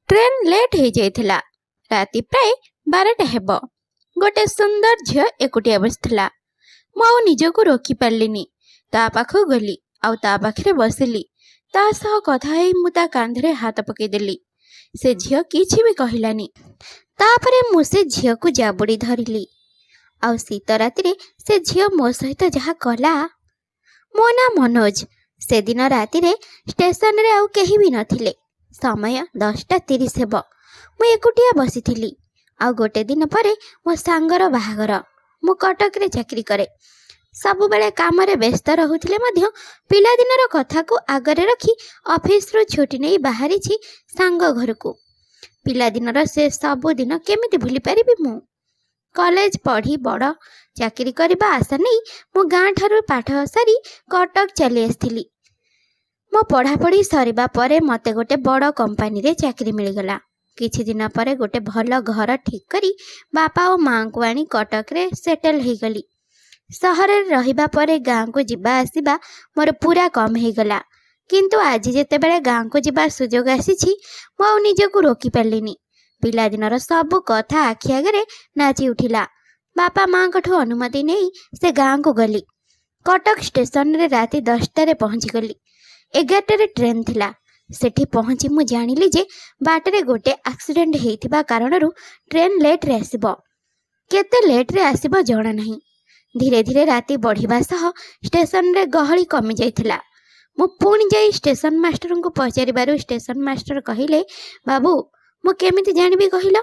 Train late हो जाइथिला। राति प्राय 12टा हेब। गोटे सुंदर झील एकुटिया बसथिला। मु निजको रोकी पारलिनी। ता पाखु गली आउ ता पाखरे बसिली। ता सह कथा हेई मु ता कांधरे हाथ पकेदेली। से झील किछि भी कहिलानी। तापरे मु से झील को जाबुड़ी धरिली। आउ शीत राति से झील मो सहित जहा कला। मो ना मनोज। से दिन राति स्टेशन रे आउ केही भी नथिले। समय 10:30 हेब। मु एकुटिया बसिथिली। आउ गोटे दिन परे मो सांगर बाहागर। मु कटक रे चाकरी करे। सबु बेले काम रे व्यस्त रहुथिले मध्य पिला दिनर कथा को आगरे रखी ऑफिस रु छुट्टी नै बाहरी छी सांग घर को। पिला दिनर से सबु दिन केमिति भूली परिबी मु। कॉलेज पढ़ी बड़ चाकरी करबा आशा नै मु गाँ ठारू पाठ सारी कटक चली आस्थिली। मो पढ़ापढ़ी सरिबा परे मते गोटे बड़ कंपनी रे चाकरी मिलगला। किछि दिन परे गोटे भल घर ठीक करी बापा और माँ को आनी कटक रे सेटल हो गली। सहर रे रहिबा परे गाँ को जिबा आसीबा मोर पूरा कम हो गला। किंतु आज जेते बेले गाँ को जिबा सुजोग आसीछि मो निजको रोकी पारलिनी। पिला दिनर सब कथा आखि आगरे नाची उठिला। बापा माँ कठू अनुमति नहीं से गाँ को गली। कटक स्टेशन रे राति 10टारे पहुँची गली। 11टारे ट्रेन थिला। सेठी पहुँची मु जानिली जे बाटरे गोटे एक्सीडेंट हेइथिबा कारणरू ट्रेन लेट रे आसीबो। केते लेट रे आसीबो जणा नहीं। धीरे धीरे राति बढ़िबा सह स्टेशन रे गहली कमी जाइथिला। मु पुणी जाई स्टेशन मास्टर को पचारिबारु स्टेशन मास्टर कहिले, बाबू मु केमिति जानिबी कहिलो?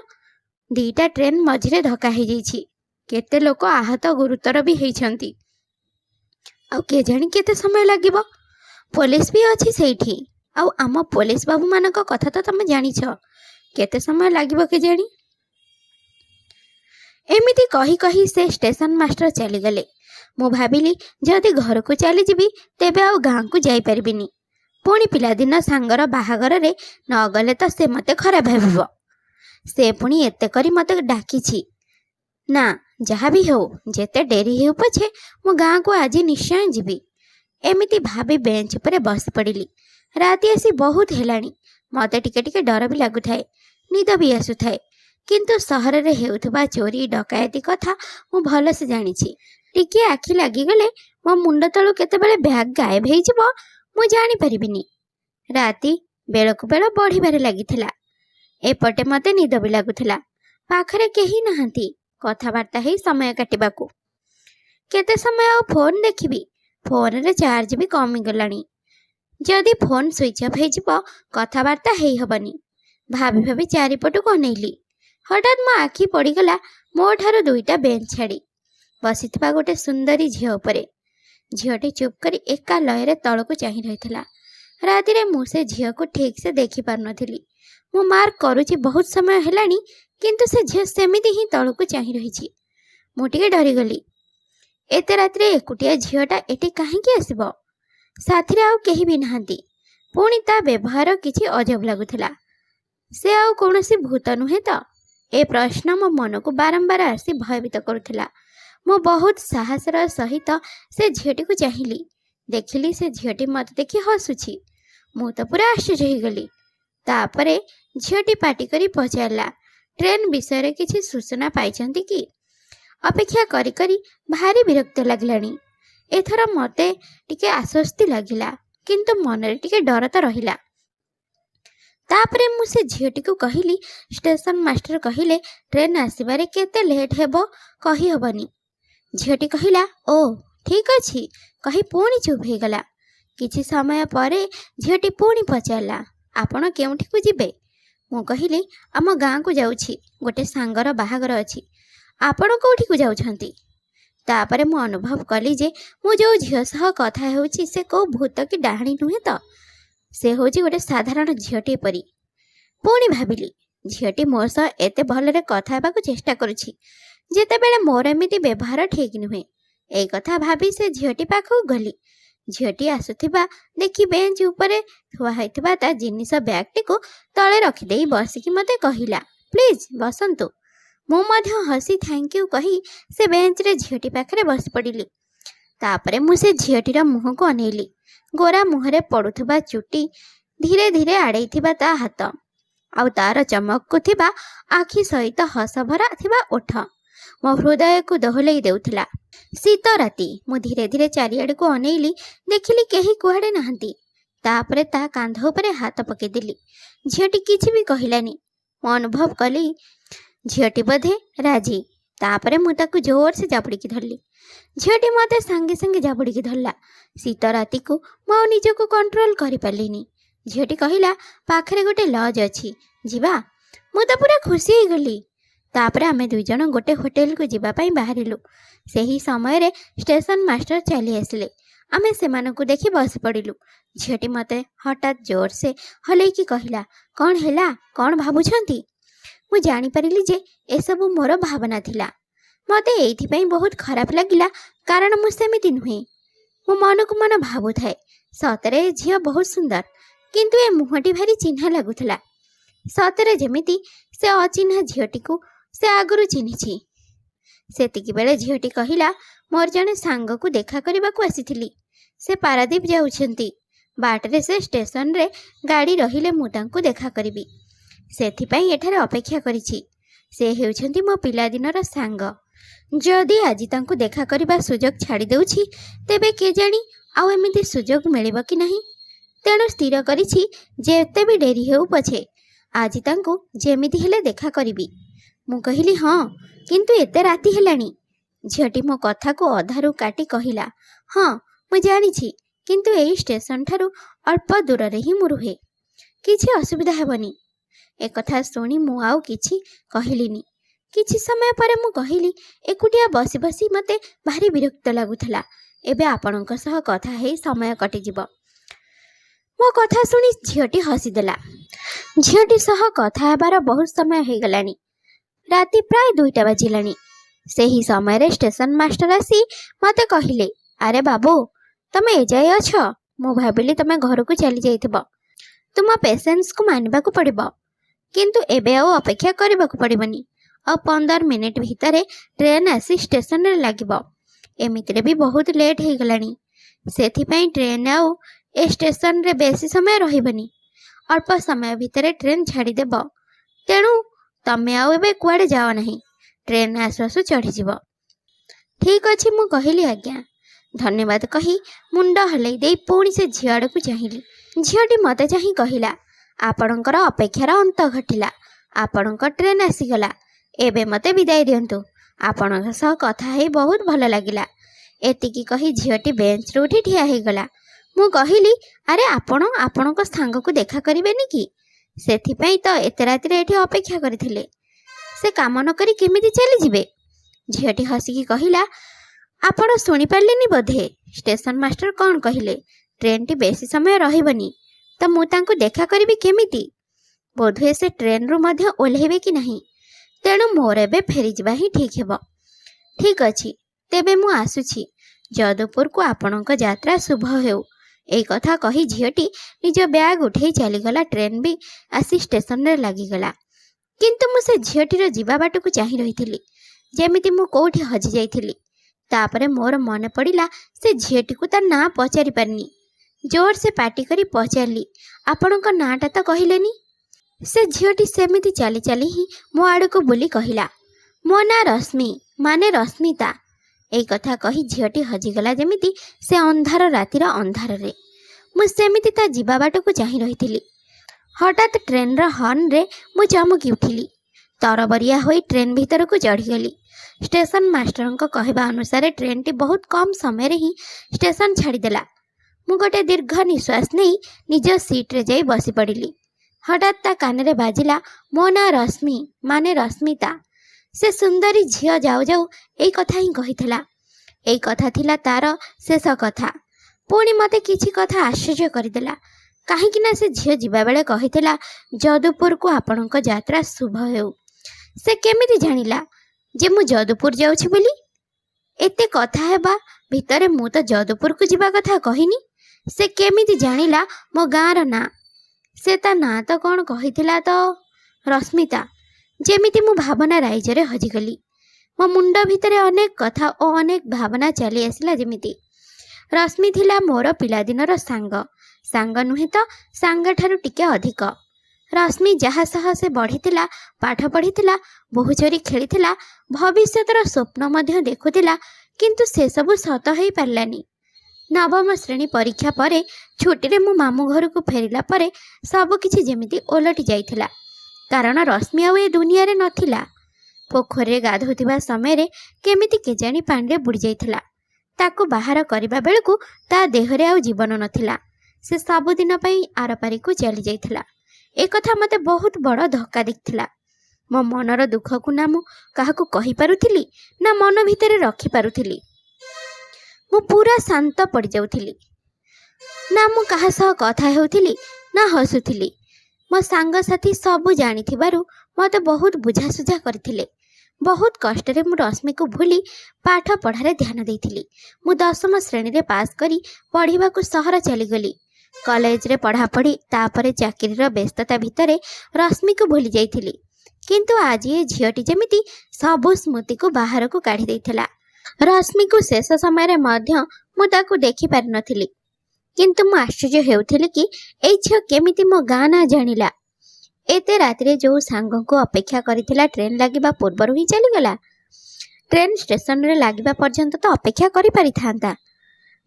2टा ट्रेन मझिरे धक्का हे जाइछि। केते लोक आहत गुरुतर भी हेइछंती। आउ के जानि केते समय लागिबो? पुलिस भी अछि सेठी। आउ आम पुलिस बाबू मानक कथा तो तमे जानिछ। केते समय लागिबो के जानि? एमिति कही कही से स्टेशन मास्टर चली गले। मु भाबिली जदि घर को चली जीबी तेबे आउ गाँ को जाई परिबिनी। पुणी पिलादिन सांगर बाहागर रे न गले तो से मते खराब भाबिबो। से पुणी एते करी मते डाकिछि। ना जहा भी हो जेते डेरी हेउ पछे मु गाँ को आज निश्चय जीबी। एमिति भाबी बेंच पर बस पड़िली। राति आसी बहुत हेलाणी। मते टिके टिके डर भी लागुथाए। निद भी आसुथाए। किंतु सहर रे हेउथबा चोरी डकायती कथा मु भल से जानिछि। टिके आखि लागी गले मो मुंड तळु केते बेले बैग गायब हेइ जिवो मु जानि परिबिनी। राति बेलकु बेल बढ़िबारे लागिथिला। एपटे मते निद भी लागुथिला। पाखरे केही नहंती कथाबार्ता हेइ समय काटिबाकू। केते समय आ फोन देखिबी। फोन रे चार्ज भी कमी गलानी। जदि फोन स्विच ऑफ हे जिवो कथाबार्ता हेइ हबनी। भाभी भाभी चारिपटु अनेइली। हठात मो आखि पड़ीगला मो ठारू 2टा बेंच छाड़ी बसिथिबा गोटे सुंदरी झील उपरे। झीलटी चुप करी एका लୟରେ तळको चाहि रहिथिला। राति रे मु से झील को ठीक से देखि पार नथिली। मु मार्क करूची बहुत समय हेलानी किंतु से झील सेमिति ही तळको चाहि रहिछि। मु टिके डरी गली। एते राति रे एकुटिया झीलटा एठी काहेकि आसीबो? साथी रे आउ केही भी नहांती। पुणी ता व्यवहार किछि अजब लागुथिला। से आउ कोनोसी भूत नुहे तो? ए प्रश्न मो मन को बारंबार आसी भयभीत करुथिला। मो बहुत साहसर सहित से झीलटी को चाहिली। देखिली से झीलटी मत देखि हसुछि। मु तो पूरा आश्चर्य हो गली। तापरे झीलटी पाटी करी पचारला, ट्रेन विषय रे किछि सूचना पाइछंती कि? अपेक्षा करी करी भारी विरक्त लागलानी। एथर मते टिके आश्वस्ति लागिला किंतु मन रे टिके डर तो रहिला। तापरे मु से झीलटी को कहिली, स्टेशन मास्टर कहिले ट्रेन आसीबारे केते लेट हेबो कहि हबनी। झीलटी कहिला, ओ ठीक अछि कहि पुणी चुप हे गला। किछि समय परे झीलटी पुणी पचारला, आपण केउठी को जिबे? मु कहिली, आम गाँ को जाउछि, गोटे सांगर बाहागर अछि। आपण कोठी को जाउछंती? तापरे मु अनुभव कली जे मु जो झील सह कथा हेउछि से को भूत कि डाहाणी नुहे तो? से होछि गोटे साधारण झीलटी परी। पुणी भाबिली झीलटी मो सह एते भलरे कथा हेबाकू चेष्टा करुछि जेतेबेले मोर एमिति व्यवहार ठीक नुहे। एई कथा भाबी से झीलटी पाखु गली। झीलटी आसुथिबा देखि बेंच उपरे थुआ हैथिबा ता जिनिस बैगटी को तळे रखि देई बसिकी मते कहिला, प्लीज बसंतु। मु मध्य हसी थैंक यू कही से बेंच रे झीलटी पाखरे बस पड़िली। तापरे मु से झीलटीर मुह को अनेइली। गोरा मुहरे पड़ुथिबा चुटी धीरे धीरे आड़ेइथिबा ता हाथ ଆଉ ତାର ଚମକକୁ ଥିବା ଆଖି ସହିତ ହସ ଭରା ଥିବା ଓଠ ମୋ ହୃଦୟକୁ ଦୋହଲେଇ ଦେଉଥିଲା। ଶୀତ ରାତି। ମୁଁ ଧୀରେ ଧୀରେ ଚାରିଆଡ଼କୁ ଅନେଇଲି, ଦେଖିଲି କେହି କୁଆଡ଼େ ନାହାନ୍ତି। ତାପରେ ତା କାନ୍ଧ ଉପରେ ହାତ ପକେଇଦେଲି। ଝିଅଟି କିଛି ବି କହିଲାନି। ମୁଁ ଅନୁଭବ କଲି ଝିଅଟି ବୋଧେ ରାଜି। ତାପରେ ମୁଁ ତାକୁ ଜୋରସେ ଜାବୁଡ଼ିକି ଧରିଲି। ଝିଅଟି ମୋତେ ସାଙ୍ଗେ ସାଙ୍ଗେ ଜାବୁଡ଼ିକି ଧରିଲା। ଶୀତ ରାତିକୁ ମୁଁ ଆଉ ନିଜକୁ କଣ୍ଟ୍ରୋଲ କରିପାରିଲିନି। ଝିଅଟି କହିଲା, ପାଖରେ ଗୋଟେ ଲଜ୍ ଅଛି, ଯିବା? ମୁଁ ତ ପୁରା ଖୁସି ହେଇଗଲି। ତାପରେ ଆମେ ଦୁଇଜଣ ଗୋଟେ ହୋଟେଲକୁ ଯିବା ପାଇଁ ବାହାରିଲୁ। ସେହି ସମୟରେ ଷ୍ଟେସନ ମାଷ୍ଟର ଚାଲି ଆସିଲେ। ଆମେ ସେମାନଙ୍କୁ ଦେଖି ବସି ପଡ଼ିଲୁ। ଝିଅଟି ମୋତେ ହଠାତ୍ ଜୋରସେ ହଲେଇକି କହିଲା, କ'ଣ ହେଲା, କ'ଣ ଭାବୁଛନ୍ତି? ମୁଁ ଜାଣିପାରିଲି ଯେ ଏସବୁ ମୋର ଭାବନା ଥିଲା। ମୋତେ ଏଇଥିପାଇଁ ବହୁତ ଖରାପ ଲାଗିଲା, କାରଣ ମୁଁ ସେମିତି ନୁହେଁ। ମୁଁ ମନକୁ ମନ ଭାବୁଥାଏ, ସତରେ ଏ ଝିଅ ବହୁତ ସୁନ୍ଦର, କିନ୍ତୁ ଏ ମୁହଁଟି ଭାରି ଚିହ୍ନା ଲାଗୁଥିଲା। ସତରେ ଯେମିତି ସେ ଅଚିହ୍ନା ଝିଅଟିକୁ ସେ ଆଗରୁ ଚିହ୍ନିଛି। ସେତିକିବେଳେ ଝିଅଟି କହିଲା, ମୋର ଜଣେ ସାଙ୍ଗକୁ ଦେଖା କରିବାକୁ ଆସିଥିଲି। ସେ ପାରାଦୀପ ଯାଉଛନ୍ତି। ବାଟରେ ସେ ଷ୍ଟେସନରେ ଗାଡ଼ି ରହିଲେ ମୁଁ ତାଙ୍କୁ ଦେଖା କରିବି। ସେଥିପାଇଁ ଏଠାରେ ଅପେକ୍ଷା କରିଛି। ସେ ହେଉଛନ୍ତି ମୋ ପିଲାଦିନର ସାଙ୍ଗ। ଯଦି ଆଜି ତାଙ୍କୁ ଦେଖା କରିବା ସୁଯୋଗ ଛାଡ଼ି ଦେଉଛି, ତେବେ କେଜାଣି ଆଉ ଏମିତି ସୁଯୋଗ ମିଳିବ କି ନାହିଁ। ତେଣୁ ସ୍ଥିର କରିଛି, ଯେତେ ବି ଡେରି ହେଉ ପଛେ ଆଜି ତାଙ୍କୁ ଯେମିତି ହେଲେ ଦେଖା କରିବି। ମୁଁ କହିଲି, ହଁ, କିନ୍ତୁ ଏତେ ରାତି ହେଲାଣି। ଝିଅଟି ମୋ କଥାକୁ ଅଧାରୁ କାଟି କହିଲା, ହଁ ମୁଁ ଜାଣିଛି, କିନ୍ତୁ ଏଇ ଷ୍ଟେସନ ଠାରୁ ଅଳ୍ପ ଦୂରରେ ହିଁ ମୁଁ ରୁହେ। କିଛି ଅସୁବିଧା ହେବନି। ଏକଥା ଶୁଣି ମୁଁ ଆଉ କିଛି କହିଲିନି। କିଛି ସମୟ ପରେ ମୁଁ କହିଲି, ଏକୁଟିଆ ବସି ବସି ମୋତେ ଭାରି ବିରକ୍ତ ଲାଗୁଥିଲା। ଏବେ ଆପଣଙ୍କ ସହ କଥା ହେଇ ସମୟ କଟିଯିବ। ମୋ କଥା ଶୁଣି ଝିଅଟି ହସିଦେଲା। ଝିଅଟି ସହ କଥା ହେବାର ବହୁତ ସମୟ ହେଇଗଲାଣି। ରାତି ପ୍ରାୟ 2ଟା ବାଜିଲାଣି। ସେହି ସମୟରେ ଷ୍ଟେସନ ମାଷ୍ଟର ଆସି ମୋତେ କହିଲେ, ଆରେ ବାବୁ, ତମେ ଏଯାଏ ଅଛ? ମୁଁ ଭାବିଲି ତମେ ଘରକୁ ଚାଲି ଯାଇଥିବ। ତୁମ ପେସେନ୍ସକୁ ମାନିବାକୁ ପଡ଼ିବ। କିନ୍ତୁ ଏବେ ଆଉ ଅପେକ୍ଷା କରିବାକୁ ପଡ଼ିବନି। ଆଉ 15 ମିନିଟ୍ ଭିତରେ ଟ୍ରେନ୍ ଆସି ଷ୍ଟେସନରେ ଲାଗିବ। ଏମିତିରେ ବି ବହୁତ ଲେଟ୍ ହେଇଗଲାଣି। ସେଥିପାଇଁ ଟ୍ରେନ୍ ଆଉ ଏ ଷ୍ଟେସନରେ ବେଶୀ ସମୟ ରହିବନି। ଅଳ୍ପ ସମୟ ଭିତରେ ଟ୍ରେନ୍ ଛାଡ଼ିଦେବ। ତେଣୁ ତମେ ଆଉ ଏବେ କୁଆଡ଼େ ଯାଅ ନାହିଁ। ଟ୍ରେନ୍ ଆସୁ ଆସୁ ଚଢ଼ିଯିବ। ଠିକ୍ ଅଛି, ମୁଁ କହିଲି, ଆଜ୍ଞା। ଧନ୍ୟବାଦ କହି ମୁଣ୍ଡ ହଲେଇ ଦେଇ ପୁଣି ସେ ଝିଅ ଆଡ଼କୁ ଚାହିଁଲି। ଝିଅଟି ମୋତେ ଚାହିଁ କହିଲା, ଆପଣଙ୍କର ଅପେକ୍ଷାର ଅନ୍ତ ଘଟିଲା। ଆପଣଙ୍କ ଟ୍ରେନ୍ ଆସିଗଲା। ଏବେ ମୋତେ ବିଦାୟ ଦିଅନ୍ତୁ। ଆପଣଙ୍କ ସହ କଥା ହେଇ ବହୁତ ଭଲ ଲାଗିଲା। ଏତିକି କହି ଝିଅଟି ବେଞ୍ଚରୁ ଉଠି ଠିଆ ହେଇଗଲା। ମୁଁ କହିଲି, ଆରେ ଆପଣ ଆପଣଙ୍କ ସାଙ୍ଗକୁ ଦେଖା କରିବେନି କି? ସେଥିପାଇଁ ତ ଏତେ ରାତିରେ ଏଠି ଅପେକ୍ଷା କରିଥିଲେ। ସେ କାମ ନ କରି କେମିତି ଚାଲିଯିବେ? ଝିଅଟି ହସିକି କହିଲା, ଆପଣ ଶୁଣିପାରିଲେନି ବୋଧେ? ଷ୍ଟେସନ ମାଷ୍ଟର କ'ଣ କହିଲେ? ଟ୍ରେନ୍ଟି ବେଶୀ ସମୟ ରହିବନି। ତ ମୁଁ ତାଙ୍କୁ ଦେଖା କରିବି କେମିତି? ବୋଧହୁଏ ସେ ଟ୍ରେନ୍ରୁ ମଧ୍ୟ ଓହ୍ଲେଇବେ କି ନାହିଁ। ତେଣୁ ମୋର ଏବେ ଫେରିଯିବା ହିଁ ଠିକ୍ ହେବ। ଠିକ୍ ଅଛି, ତେବେ ମୁଁ ଆସୁଛି। ଯଦୁପୁରକୁ ଆପଣଙ୍କ ଯାତ୍ରା ଶୁଭ ହେଉ। ଏଇ କଥା କହି ଝିଅଟି ନିଜ ବ୍ୟାଗ୍ ଉଠେଇ ଚାଲିଗଲା। ଟ୍ରେନ୍ ବି ଆସି ଷ୍ଟେସନରେ ଲାଗିଗଲା। କିନ୍ତୁ ମୁଁ ସେ ଝିଅଟିର ଯିବା ବାଟକୁ ଚାହିଁ ରହିଥିଲି, ଯେମିତି ମୁଁ କେଉଁଠି ହଜିଯାଇଥିଲି। ତାପରେ ମୋର ମନେ ପଡ଼ିଲା, ସେ ଝିଅଟିକୁ ତା ନାଁ ପଚାରି ପାରିନି। ଜୋରସେ ପାଟି କରି ପଚାରିଲି, ଆପଣଙ୍କ ନାଁଟା ତ କହିଲେନି? ସେ ଝିଅଟି ସେମିତି ଚାଲି ଚାଲି ହିଁ ମୋ ଆଡ଼କୁ ବୁଲି କହିଲା, ମୋ ନାଁ ରଶ୍ମି, ମାନେ ରଶ୍ମିତା। ଏଇ କଥା କହି ଝିଅଟି ହଜିଗଲା ଯେମିତି ସେ ଅନ୍ଧାର ରାତିର ଅନ୍ଧାରରେ। ମୁଁ ସେମିତି ତା ଯିବା ବାଟକୁ ଚାହିଁ ରହିଥିଲି। ହଠାତ୍ ଟ୍ରେନ୍ର ହର୍ଣ୍ଣରେ ମୁଁ ଚମକି ଉଠିଲି। ତରବରିଆ ହୋଇ ଟ୍ରେନ୍ ଭିତରକୁ ଚଢ଼ିଗଲି। ଷ୍ଟେସନ ମାଷ୍ଟରଙ୍କ କହିବା ଅନୁସାରେ ଟ୍ରେନ୍ଟି ବହୁତ କମ୍ ସମୟରେ ହିଁ ଷ୍ଟେସନ ଛାଡ଼ିଦେଲା। ମୁଁ ଗୋଟେ ଦୀର୍ଘ ନିଶ୍ୱାସ ନେଇ ନିଜ ସିଟ୍ରେ ଯାଇ ବସି ପଡ଼ିଲି। ହଠାତ୍ ତା କାନରେ ବାଜିଲା, ମୋ ନାଁ ରଶ୍ମି, ମାନେ ରଶ୍ମିତା। ସେ ସୁନ୍ଦରୀ ଝିଅ ଯାଉ ଯାଉ ଏଇ କଥା ହିଁ କହିଥିଲା। ଏଇ କଥା ଥିଲା ତାର ଶେଷ କଥା। ପୁଣି ମୋତେ କିଛି କଥା ଆଶ୍ଚର୍ଯ୍ୟ କରିଦେଲା। କାହିଁକି ନା ସେ ଝିଅ ଯିବାବେଳେ କହିଥିଲା, ଯଦୁପୁରକୁ ଆପଣଙ୍କ ଯାତ୍ରା ଶୁଭ ହେଉ। ସେ କେମିତି ଜାଣିଲା ଯେ ମୁଁ ଯଦୁପୁର ଯାଉଛି ବୋଲି? ଏତେ କଥା ହେବା ଭିତରେ ମୁଁ ତ ଯଦୁପୁରକୁ ଯିବା କଥା କହିନି। ସେ କେମିତି ଜାଣିଲା ମୋ ଗାଁର ନାଁ? ସେ ତା ନାଁ ତ କ'ଣ କହିଥିଲା ତ, ରଶ୍ମିତା। ଯେମିତି ମୁଁ ଭାବନା ରାଇଜରେ ହଜିଗଲି। ମୋ ମୁଣ୍ଡ ଭିତରେ ଅନେକ କଥା ଓ ଅନେକ ଭାବନା ଚାଲି ଆସିଲା ଯେମିତି। ରଶ୍ମି ଥିଲା ମୋର ପିଲାଦିନର ସାଙ୍ଗ। ସାଙ୍ଗ ନୁହେଁ ତ ସାଙ୍ଗଠାରୁ ଟିକେ ଅଧିକ। ରଶ୍ମି ଯାହା ସହ ସେ ବଢ଼ିଥିଲା, ପାଠ ପଢ଼ିଥିଲା, ବୋହୂ ଚୋରି ଖେଳିଥିଲା, ଭବିଷ୍ୟତର ସ୍ୱପ୍ନ ମଧ୍ୟ ଦେଖୁଥିଲା, କିନ୍ତୁ ସେସବୁ ସତ ହୋଇପାରିଲାନି। ନବମ ଶ୍ରେଣୀ ପରୀକ୍ଷା ପରେ ଛୁଟିରେ ମୁଁ ମାମୁଁ ଘରକୁ ଫେରିଲା ପରେ ସବୁକିଛି ଯେମିତି ଓଲଟି ଯାଇଥିଲା। କାରଣ ରଶ୍ମି ଆଉ ଏ ଦୁନିଆରେ ନଥିଲା। ପୋଖରୀରେ ଗାଧୋଉଥିବା ସମୟରେ କେମିତି କେଜାଣି ପାଣିରେ ବୁଡ଼ି ଯାଇଥିଲା। ତାକୁ ବାହାର କରିବା ବେଳକୁ ତା ଦେହରେ ଆଉ ଜୀବନ ନଥିଲା। ସେ ସବୁଦିନ ପାଇଁ ଆରପାରିକୁ ଚାଲି ଯାଇଥିଲା। ଏକଥା ମୋତେ ବହୁତ ବଡ଼ ଧକ୍କା ଦେଇଥିଲା। ମୋ ମନର ଦୁଃଖକୁ ନା ମୁଁ କାହାକୁ କହିପାରୁଥିଲି, ନା ମନ ଭିତରେ ରଖିପାରୁଥିଲି। ମୁଁ ପୁରା ଶାନ୍ତ ପଡ଼ିଯାଉଥିଲି। ନା ମୁଁ କାହା ସହ କଥା ହେଉଥିଲି, ନା ହସୁଥିଲି। ମୋ ସାଙ୍ଗସାଥି ସବୁ ଜାଣିଥିବାରୁ ମୋତେ ବହୁତ ବୁଝାସୁଝା କରିଥିଲେ। ବହୁତ କଷ୍ଟରେ ମୁଁ ରଶ୍ମିକୁ ଭୁଲି ପାଠ ପଢ଼ାରେ ଧ୍ୟାନ ଦେଇଥିଲି। ମୁଁ 10ମ ଶ୍ରେଣୀରେ ପାସ୍ କରି ପଢ଼ିବାକୁ ସହର ଚାଲିଗଲି। କଲେଜରେ ପଢ଼ାପଢ଼ି, ତାପରେ ଚାକିରିର ବ୍ୟସ୍ତତା ଭିତରେ ରଶ୍ମିକୁ ଭୁଲି ଯାଇଥିଲି। କିନ୍ତୁ ଆଜି ଏ ଝିଅଟି ଯେମିତି ସବୁ ସ୍ମୃତିକୁ ବାହାରକୁ କାଢ଼ି ଦେଇଥିଲା। ରଶ୍ମିକୁ ଶେଷ ସମୟରେ ମଧ୍ୟ ମୁଁ ତାକୁ ଦେଖିପାରିନଥିଲି। କିନ୍ତୁ ମୁଁ ଆଶ୍ଚର୍ଯ୍ୟ ହେଉଥିଲି କି ଏଇ ଝିଅ କେମିତି ମୋ ଗାଁ ନାଁ ଜାଣିଲା। ଏତେ ରାତିରେ ଯେଉଁ ସାଙ୍ଗକୁ ଅପେକ୍ଷା କରିଥିଲା ଟ୍ରେନ୍ ଲାଗିବା ପୂର୍ବରୁ ହିଁ ଚାଲିଗଲା। ଟ୍ରେନ୍ ଷ୍ଟେସନରେ ଲାଗିବା ପର୍ଯ୍ୟନ୍ତ ତ ଅପେକ୍ଷା କରିପାରିଥାନ୍ତା।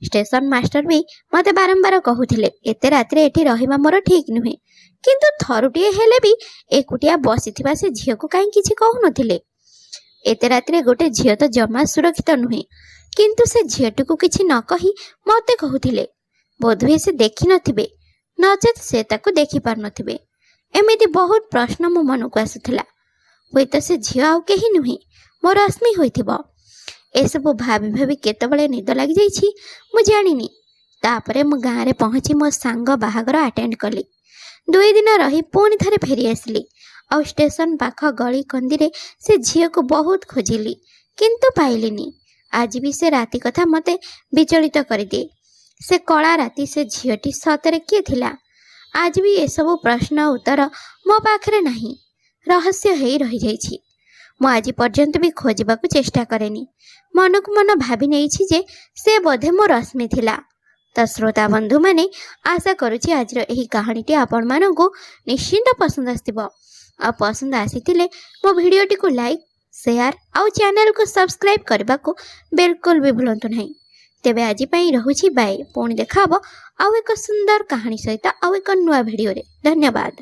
ଷ୍ଟେସନ ମାଷ୍ଟର ବି ମୋତେ ବାରମ୍ବାର କହୁଥିଲେ ଏତେ ରାତିରେ ଏଠି ରହିବା ମୋର ଠିକ୍ ନୁହେଁ। କିନ୍ତୁ ଥରୁଟିଏ ହେଲେ ବି ଏକୁଟିଆ ବସିଥିବା ସେ ଝିଅକୁ କାହିଁ କିଛି କହୁନଥିଲେ। ଏତେ ରାତିରେ ଗୋଟେ ଝିଅ ତ ଜମା ସୁରକ୍ଷିତ ନୁହେଁ। କିନ୍ତୁ ସେ ଝିଅଟିକୁ କିଛି ନ କହି ମୋତେ କହୁଥିଲେ। ବୋଧହୁଏ ସେ ଦେଖିନଥିବେ, ନଚେତ୍ ସେ ତାକୁ ଦେଖିପାରୁନଥିବେ। ଏମିତି ବହୁତ ପ୍ରଶ୍ନ ମୋ ମନକୁ ଆସୁଥିଲା। ହୁଏତ ସେ ଝିଅ ଆଉ କେହି ନୁହେଁ, ମୋ ରଶ୍ମି ହୋଇଥିବ। ଏସବୁ ଭାବି ଭାବି କେତେବେଳେ ନିଦ ଲାଗିଯାଇଛି ମୁଁ ଜାଣିନି। ତାପରେ ମୁଁ ଗାଁରେ ପହଞ୍ଚି ମୋ ସାଙ୍ଗ ବାହାଘର ଆଟେଣ୍ଡ କଲି। 2 ଦିନ ରହି ପୁଣି ଥରେ ଫେରି ଆସିଲି। ଆଉ ଷ୍ଟେସନ ପାଖ ଗଳି କନ୍ଦିରେ ସେ ଝିଅକୁ ବହୁତ ଖୋଜିଲି, କିନ୍ତୁ ପାଇଲିନି। ଆଜି ବି ସେ ରାତି କଥା ମୋତେ ବିଚଳିତ କରିଦିଏ। ସେ କଳା ରାତି, ସେ ଝିଅଟି ସତରେ କିଏ ଥିଲା? ଆଜି ବି ଏସବୁ ପ୍ରଶ୍ନ ଉତ୍ତର ମୋ ପାଖରେ ନାହିଁ, ରହସ୍ୟ ହେଇ ରହିଯାଇଛି। ମୁଁ ଆଜି ପର୍ଯ୍ୟନ୍ତ ବି ଖୋଜିବାକୁ ଚେଷ୍ଟା କରେନି। ମନକୁ ମନ ଭାବି ନେଇଛି ଯେ ସେ ବୋଧେ ମୋ ରଶ୍ମି ଥିଲା। ତ ଶ୍ରୋତା ବନ୍ଧୁମାନେ, ଆଶା କରୁଛି ଆଜିର ଏହି କାହାଣୀଟି ଆପଣମାନଙ୍କୁ ନିଶ୍ଚିନ୍ତ ପସନ୍ଦ ଆସିଥିବ। ଆଉ ପସନ୍ଦ ଆସିଥିଲେ ମୋ ଭିଡ଼ିଓଟିକୁ ଲାଇକ୍, ସେୟାର ଆଉ ଚ୍ୟାନେଲକୁ ସବସ୍କ୍ରାଇବ୍ କରିବାକୁ ବିଲକୁଲ ବି ଭୁଲନ୍ତୁ ନାହିଁ। ତେବେ ଆଜି ପାଇଁ ରହୁଛି ବାଏ। ପୁଣି ଦେଖା ହେବ ଆଉ ଏକ ସୁନ୍ଦର କାହାଣୀ ସହିତ ଆଉ ଏକ ନୂଆ ଭିଡ଼ିଓରେ। ଧନ୍ୟବାଦ।